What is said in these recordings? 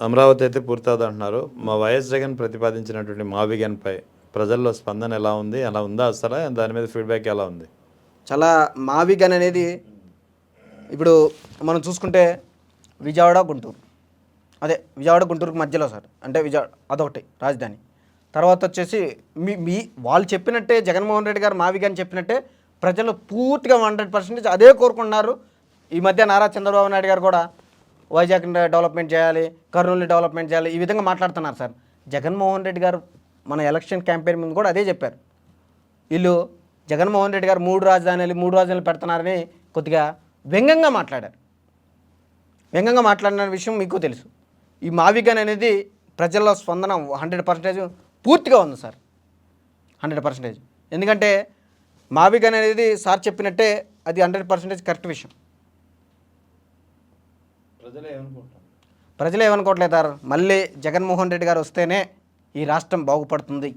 అమరావతి అయితే పూర్తవుతుంది అంటున్నారు. మా వైఎస్ జగన్ ప్రతిపాదించినటువంటి మావిగన్పై ప్రజల్లో స్పందన ఎలా ఉంది, ఎలా ఉందా అసలు, దాని మీద ఫీడ్బ్యాక్ ఎలా ఉంది? చాలా మావిగన్ అనేది ఇప్పుడు మనం చూసుకుంటే విజయవాడ గుంటూరు, విజయవాడ గుంటూరుకు మధ్యలో సార్, అంటే విజయవాడ అదొకటి రాజధాని. తర్వాత వచ్చేసి మీ వాళ్ళు చెప్పినట్టే జగన్మోహన్ రెడ్డి గారు మావిగన్ చెప్పినట్టే ప్రజలు పూర్తిగా 100% అదే కోరుకుంటున్నారు. ఈ మధ్య నారా చంద్రబాబు నాయుడు గారు కూడా వైజాగ్ డెవలప్మెంట్ చేయాలి, కర్నూలుని డెవలప్మెంట్ చేయాలి, ఈ విధంగా మాట్లాడుతున్నారు సార్. జగన్మోహన్ రెడ్డి గారు మన ఎలక్షన్ క్యాంపెయిన్ ముందు కూడా అదే చెప్పారు. వీళ్ళు జగన్మోహన్ రెడ్డి గారు మూడు రాజధానులు పెడుతున్నారని కొద్దిగా వ్యంగ్యంగా మాట్లాడారు. వ్యంగ్యంగా మాట్లాడిన విషయం మీకు తెలుసు. ఈ మావిగన్ అనేది ప్రజల్లో స్పందన 100% పూర్తిగా ఉంది సార్, 100%. ఎందుకంటే మావిగన్ అనేది సార్ చెప్పినట్టే అది 100% కరెక్ట్ విషయం. ప్రజలు ఏమనుకోవట్లేదు సార్, మళ్ళీ జగన్మోహన్ రెడ్డి గారు వస్తేనే ఈ రాష్ట్రం బాగుపడుతుంది,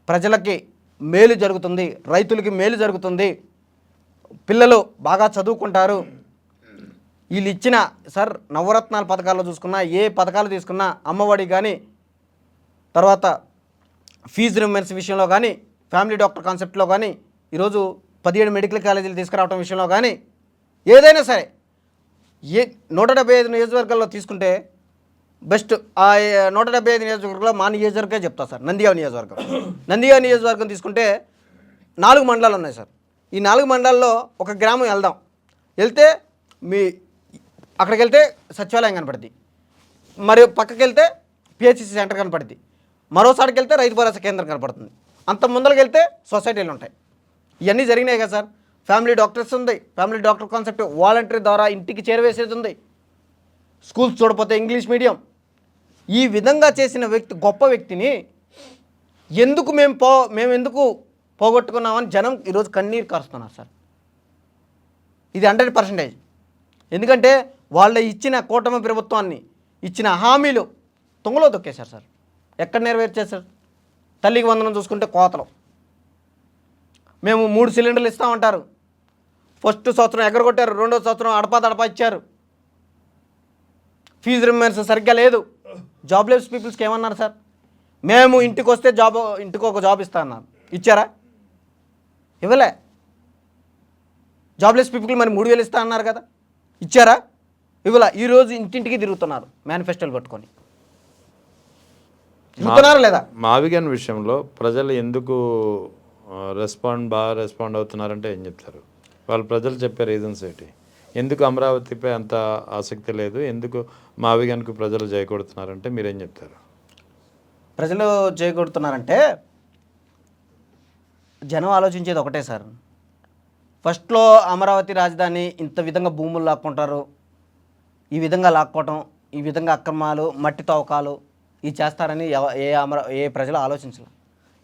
ప్రజలకి మేలు జరుగుతుంది, రైతులకి మేలు జరుగుతుంది, పిల్లలు బాగా చదువుకుంటారు. వీళ్ళు ఇచ్చిన సార్ నవరత్నాల పథకాల్లో చూసుకున్నా, ఏ పథకాలు తీసుకున్నా, అమ్మఒడి కానీ, తర్వాత ఫీజు రిమెంబర్స్ విషయంలో కానీ, ఫ్యామిలీ డాక్టర్ కాన్సెప్ట్లో కానీ, ఈరోజు 17 మెడికల్ కాలేజీలు తీసుకురావడం విషయంలో కానీ, ఏదైనా సరే 175 నియోజకవర్గాల్లో తీసుకుంటే బెస్ట్. ఆ 175 నియోజకవర్గంలో మా నియోజకవర్గమే చెప్తా సార్, నంద్యాల నియోజకవర్గం తీసుకుంటే 4 మండలాలు ఉన్నాయి సార్. ఈ 4 మండలాల్లో ఒక గ్రామం వెళ్తే అక్కడికి వెళ్తే సచివాలయం కనపడుద్ది, మరి పక్కకి వెళ్తే పిహెచ్సి సెంటర్ కనపడుద్ది, మరోసారికి వెళ్తే రైతు భరోసా కేంద్రం కనపడుతుంది, అంత ముందరికి వెళ్తే సొసైటీలు ఉంటాయి. ఇవన్నీ జరిగినాయి కదా సార్. ఫ్యామిలీ డాక్టర్స్ ఉంది, ఫ్యామిలీ డాక్టర్ కాన్సెప్ట్ వాలంటరీ ద్వారా ఇంటికి చేరవేసేది ఉంది, స్కూల్స్ చూడపోతే ఇంగ్లీష్ మీడియం. ఈ విధంగా చేసిన వ్యక్తి, గొప్ప వ్యక్తిని మేము ఎందుకు పోగొట్టుకున్నామని జనం ఈరోజు కన్నీరు కారుస్తున్నారు సార్. ఇది 100%. ఎందుకంటే వాళ్ళ ఇచ్చిన కూటమి ప్రభుత్వాన్ని ఇచ్చిన హామీలు తొంగలో దొక్కేశారు సార్. ఎక్కడ నెరవేర్చేశారు? తల్లికి వందనం చూసుకుంటే కోతలు, మేము 3 సిలిండర్లు ఇస్తామంటారు, ఫస్ట్ సంవత్సరం ఎగరగొట్టారు, రెండో సంవత్సరం అడపా ఇచ్చారు, ఫీజు రిమెంబర్స్ సరిగ్గా లేదు. జాబ్లెస్ పీపుల్స్కి ఏమన్నారు సార్? మేము ఇంటికి వస్తే ఇంటికి ఒక జాబ్ ఇస్తా అన్నారు, ఇచ్చారా? ఇవ్వలే. జాబ్లెస్ పీపుల్ మరి 3000 ఇస్తా అన్నారు కదా, ఇచ్చారా? ఇవ్వలే. ఈరోజు ఇంటింటికి తిరుగుతున్నారు మేనిఫెస్టోలు పట్టుకొని, తిరుగుతున్నారా లేదా? మావిగన్ విషయంలో ప్రజలు ఎందుకు బాగా రెస్పాండ్ అవుతున్నారంటే ఏం చెప్తారు? వాళ్ళు ప్రజలు చెప్పే రీజన్స్ ఏంటి? ఎందుకు అమరావతిపై అంత ఆసక్తి లేదు, ఎందుకు మావిగన్కు ప్రజలు జయకొడుతున్నారంటే మీరేం చెప్తారు? ప్రజలు జయకొడుతున్నారంటే జనం ఆలోచించేది ఒకటే సార్. ఫస్ట్లో అమరావతి రాజధాని ఇంత విధంగా భూములు లాక్కుంటారు, ఈ విధంగా లాక్కోవటం, ఈ విధంగా అక్రమాలు, మట్టి తవ్వకాలు ఇవి చేస్తారని ఏ ప్రజలు ఆలోచించలేదు.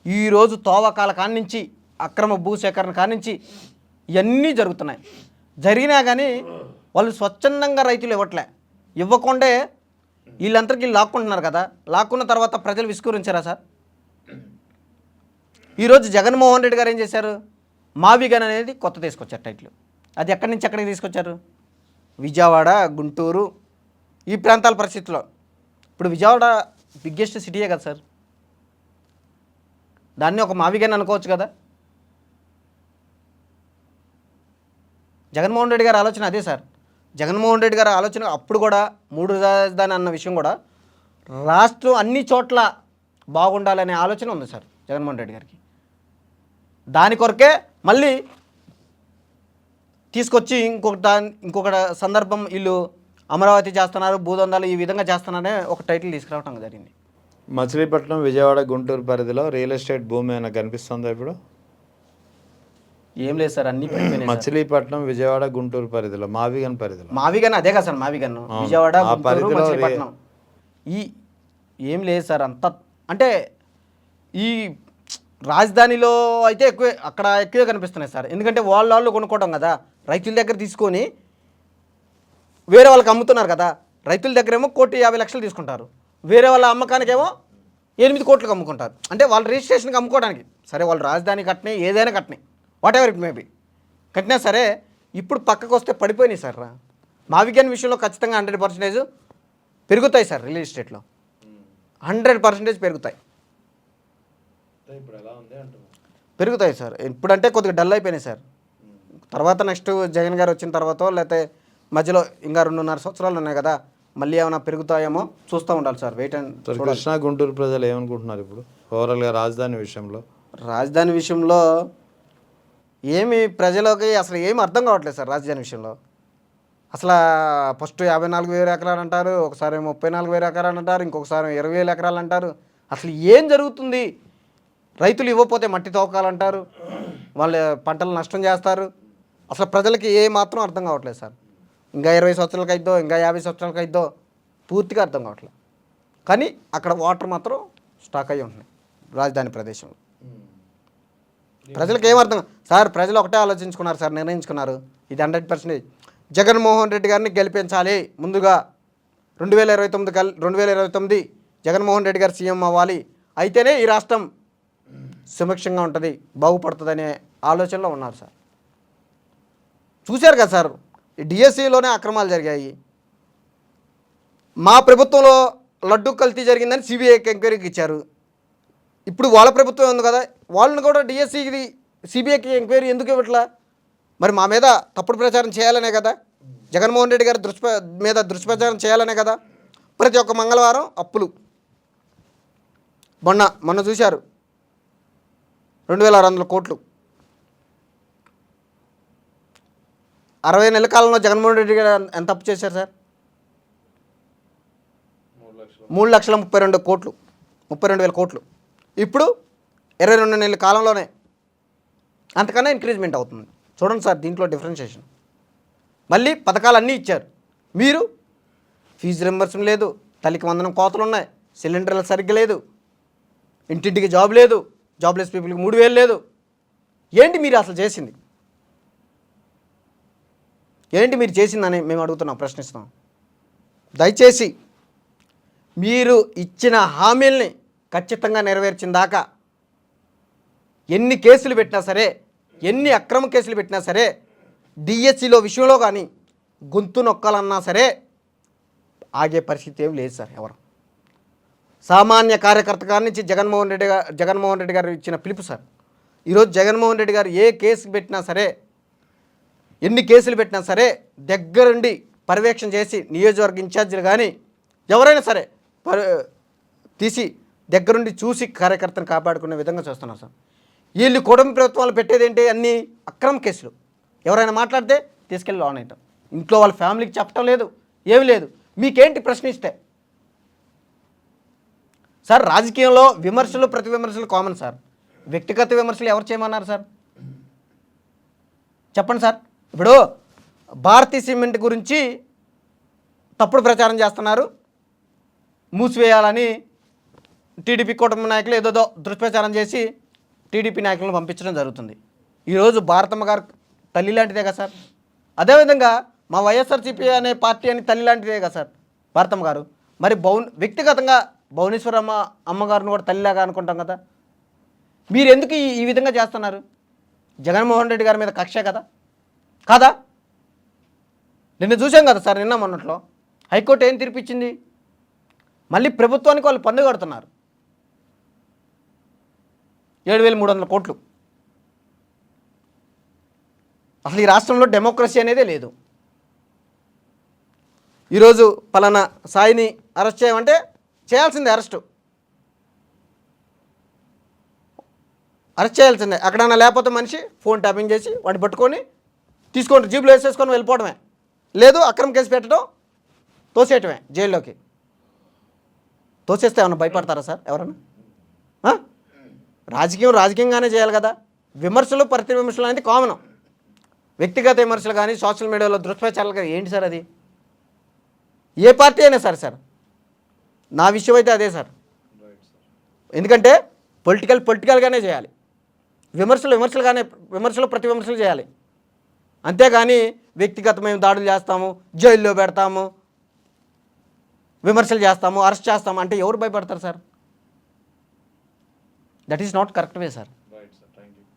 ఈరోజు తవ్వకాల కానించి, అక్రమ భూసేకరణ కానించి ఇవన్నీ జరుగుతున్నాయి. జరిగినా కానీ వాళ్ళు స్వచ్ఛందంగా రైతులు ఇవ్వకుండా వీళ్ళందరికీ లాక్కుంటున్నారు కదా. లాక్కున్న తర్వాత ప్రజలు విస్కరించారా సార్? ఈరోజు జగన్మోహన్ రెడ్డి గారు ఏం చేశారు? మావిగన్ అనేది కొత్త తీసుకొచ్చారు టైటిల్. అది ఎక్కడి నుంచి ఎక్కడికి తీసుకొచ్చారు? విజయవాడ, గుంటూరు ఈ ప్రాంతాల పరిస్థితుల్లో. ఇప్పుడు విజయవాడ బిగ్గెస్ట్ సిటీయే కదా సార్, దాన్ని ఒక మావిగన్ అనుకోవచ్చు కదా. జగన్మోహన్ రెడ్డి గారి ఆలోచన అదే సార్. జగన్మోహన్ రెడ్డి గారి ఆలోచన అప్పుడు కూడా 3 రాజధాని అన్న విషయం కూడా రాష్ట్రం అన్ని చోట్ల బాగుండాలనే ఆలోచన ఉంది సార్ జగన్మోహన్ రెడ్డి గారికి. దాని కొరకే మళ్ళీ తీసుకొచ్చి ఇంకొక సందర్భం వీళ్ళు అమరావతి చేస్తున్నారు, భూదందాలు ఈ విధంగా చేస్తున్నారనే ఒక టైటిల్ తీసుకురావడం జరిగింది. మచిలీపట్నం, విజయవాడ, గుంటూరు పరిధిలో రియల్ ఎస్టేట్ భూమి ఏమైనా కనిపిస్తుందా ఇప్పుడు? ఏం లేదు సార్, అన్ని మచిలీపట్నం, విజయవాడ, గుంటూరు పరిధిలో మావిగన్ అదే కదా సార్. మావిగన్ విజయవాడ, గుంటూరు, మచిలీపట్నం ఈ ఏం లేదు సార్. అంత అంటే ఈ రాజధానిలో అయితే ఎక్కువే కనిపిస్తున్నాయి సార్. ఎందుకంటే వాళ్ళు కొనుక్కోవడం కదా, రైతుల దగ్గర తీసుకొని వేరే వాళ్ళకి అమ్ముతున్నారు కదా. రైతుల దగ్గరేమో 1,50,00,000 తీసుకుంటారు, వేరే వాళ్ళ అమ్మకానికేమో 8 కోట్లకు అమ్ముకుంటారు. అంటే వాళ్ళ రిజిస్ట్రేషన్కి అమ్ముకోవడానికి. సరే వాళ్ళు రాజధాని కట్టినాయి, ఏదైనా కట్టినాయి, వాట్ ఎవర్ ఇట్ మేబీ కట్టినా సరే ఇప్పుడు పక్కకు వస్తే పడిపోయినాయి సార్. మావిగన్ విషయంలో ఖచ్చితంగా 100% పెరుగుతాయి సార్ రియల్ ఎస్టేట్లో 100% పెరుగుతాయి. ఇప్పుడు ఎలా ఉంది అంటున్నాను. పెరుగుతాయి సార్. ఇప్పుడంటే కొద్దిగా డల్ అయిపోయినాయి సార్. తర్వాత నెక్స్ట్ జగన్ గారు వచ్చిన తర్వాత లేకపోతే మధ్యలో ఇంకా 2.5 సంవత్సరాలు ఉన్నాయి కదా, మళ్ళీ ఏమైనా పెరుగుతాయేమో చూస్తూ ఉండాలి sir. Wait and sir Krishna Guntur ప్రజలు ఏమనుకుంటున్నారు ఇప్పుడు ఓవరాల్గా రాజధాని విషయంలో? రాజధాని విషయంలో ఏమి ప్రజలకి అసలు ఏమి అర్థం కావట్లేదు సార్. రాజధాని విషయంలో అసలు ఫస్ట్ 54,000 ఎకరాలు అంటారు, ఒకసారి 34,000 ఎకరాలు అంటారు, ఇంకొకసారి 20,000 ఎకరాలు అంటారు. అసలు ఏం జరుగుతుంది? రైతులు ఇవ్వకపోతే మట్టి తవ్వకాలంటారు, వాళ్ళ పంటలు నష్టం చేస్తారు. అసలు ప్రజలకి ఏ మాత్రం అర్థం కావట్లేదు సార్. ఇంకా 20 సంవత్సరాలకి అయిద్దో, ఇంకా 50 సంవత్సరాలకి అయిద్దో పూర్తిగా అర్థం కావట్లేదు. కానీ అక్కడ వాటర్ మాత్రం స్టాక్ అయ్యి ఉంటున్నాయి రాజధాని ప్రదేశంలో. ప్రజలకు ఏం అర్థం సార్? ప్రజలు ఒకటే ఆలోచించుకున్నారు సార్, నిర్ణయించుకున్నారు. ఇది 100% జగన్మోహన్ రెడ్డి గారిని గెలిపించాలి. ముందుగా 2029 జగన్మోహన్ రెడ్డి గారు సీఎం అవ్వాలి, అయితేనే ఈ రాష్ట్రం సుభిక్షంగా ఉంటుంది, బాగుపడుతుందనే ఆలోచనలో ఉన్నారు సార్. చూశారు కదా సార్, ఈ డిఎస్సిలోనే అక్రమాలు జరిగాయి. మా ప్రభుత్వంలో లడ్డు కల్తీ జరిగిందని సిబిఐకి ఎంక్వైరీకి ఇచ్చారు. ఇప్పుడు వాళ్ళ ప్రభుత్వం ఉంది కదా, వాళ్ళని కూడా డిఎస్సికి సిబిఐకి ఎంక్వైరీ ఎందుకు ఇవ్వట్లా? మరి మా మీద తప్పుడు ప్రచారం చేయాలనే కదా, జగన్మోహన్ రెడ్డి గారి మీద దుష్ప్రచారం చేయాలనే కదా. ప్రతి ఒక్క మంగళవారం అప్పులు. మొన్న చూశారు 2,600 కోట్లు. 60 నెలల కాలంలో జగన్మోహన్ రెడ్డి గారు ఎంత అప్పు చేశారు సార్? 3,32,000 కోట్లు, 32,000 కోట్లు. ఇప్పుడు 22 నెలల కాలంలోనే అంతకన్నా ఇంక్రీజ్మెంట్ అవుతుంది. చూడండి సార్ దీంట్లో డిఫరెన్షియేషన్. మళ్ళీ పథకాలు అన్నీ ఇచ్చారు, మీరు ఫీజు రింబర్స్మెంట్ లేదు, తల్లికి వందనం కోతలు ఉన్నాయి, సిలిండర్లు సరిగ్గా లేదు, ఇంటింటికి జాబ్ లేదు, జాబ్లెస్ పీపుల్కి 3,000 లేదు. ఏంటి మీరు అసలు చేసింది? ఏంటి మీరు చేసిందని మేము అడుగుతున్నాం, ప్రశ్నిస్తున్నాం. దయచేసి మీరు ఇచ్చిన హామీల్ని ఖచ్చితంగా నెరవేర్చిన దాకా ఎన్ని కేసులు పెట్టినా సరే, ఎన్ని అక్రమ కేసులు పెట్టినా సరే, డిఎస్సిలో విషయంలో కానీ గొంతు నొక్కాలన్నా సరే ఆగే పరిస్థితి ఏం లేదు సార్. ఎవరు సామాన్య కార్యకర్త గారి నుంచి జగన్మోహన్ రెడ్డి గారు ఇచ్చిన పిలుపు సార్. ఈరోజు జగన్మోహన్ రెడ్డి గారు ఏ కేసు పెట్టినా సరే, ఎన్ని కేసులు పెట్టినా సరే దగ్గరుండి పర్యవేక్షణ చేసి నియోజకవర్గ ఇన్ఛార్జీలు కానీ ఎవరైనా సరే తీసి దగ్గరుండి చూసి కార్యకర్తను కాపాడుకునే విధంగా చూస్తున్నారు సార్. వీళ్ళు కూటమి ప్రభుత్వాలు పెట్టేది ఏంటి? అన్ని అక్రమ కేసులు. ఎవరైనా మాట్లాడితే తీసుకెళ్ళి లోన్ అయ్యటం, ఇంట్లో వాళ్ళ ఫ్యామిలీకి చెప్పడం లేదు, ఏమి లేదు. మీకేంటి ప్రశ్నిస్తే సార్? రాజకీయంలో విమర్శలు ప్రతి విమర్శలు కామన్ సార్. వ్యక్తిగత విమర్శలు ఎవరు చేయమన్నారు సార్? చెప్పండి సార్. ఇప్పుడు భారతీ సిమెంట్ గురించి తప్పుడు ప్రచారం చేస్తున్నారు, మూసివేయాలని టీడీపీ కూటమి నాయకులు ఏదో దుష్ప్రచారం చేసి టీడీపీ నాయకులను పంపించడం జరుగుతుంది. ఈరోజు భారతమ్మ గారు తల్లి లాంటిదే కదా సార్. అదేవిధంగా మా వైఎస్ఆర్సీపీ అనే పార్టీ అని తల్లి లాంటిదే కదా సార్ భారతమ్మ గారు. మరి వ్యక్తిగతంగా భువనేశ్వరమ్మ అమ్మగారిని కూడా తల్లిలాగా అనుకుంటాం కదా. మీరు ఎందుకు ఈ విధంగా చేస్తున్నారు? జగన్మోహన్ రెడ్డి గారి మీద కక్ష కదా కాదా? నిన్న చూసాం కదా సార్, నిన్న మొన్నట్లో హైకోర్టు ఏం తీర్పిచ్చింది? మళ్ళీ ప్రభుత్వానికి వాళ్ళు పన్ను కడుతున్నారు 7,300 కోట్లు. అసలు ఈ రాష్ట్రంలో డెమోక్రసీ అనేదే లేదు. ఈరోజు పలానా సాయిని అరెస్ట్ చేయమంటే చేయాల్సిందే, అరెస్ట్ చేయాల్సిందే. అక్కడన్నా లేకపోతే మనిషి ఫోన్ ట్యాపింగ్ చేసి వాడిని పట్టుకొని తీసుకొని జీబులో వేసేసుకొని వెళ్ళిపోవడమే. లేదు అక్రమ కేసు పెట్టడం, తోసేయటమే జైల్లోకి. తోసేస్తే ఏమన్నా భయపడతారా సార్ ఎవరన్నా? రాజకీయంగానే చేయాలి కదా. విమర్శలు ప్రతి విమర్శలు అనేది కామన్. వ్యక్తిగత విమర్శలు కానీ సోషల్ మీడియాలో దుష్ప్రచారాలు కానీ ఏంటి సార్ అది? ఏ పార్టీ అయినా సరే సార్, నా విషయం అయితే అదే సార్. ఎందుకంటే పొలిటికల్గానే చేయాలి. విమర్శలు ప్రతి విమర్శలు చేయాలి. అంతేగాని వ్యక్తిగతమైన దాడులు చేస్తాము, జైల్లో పెడతాము, విమర్శలు చేస్తాము, అరెస్ట్ చేస్తాము అంటే ఎవరు భయపడతారు sir? That is not correct way sir.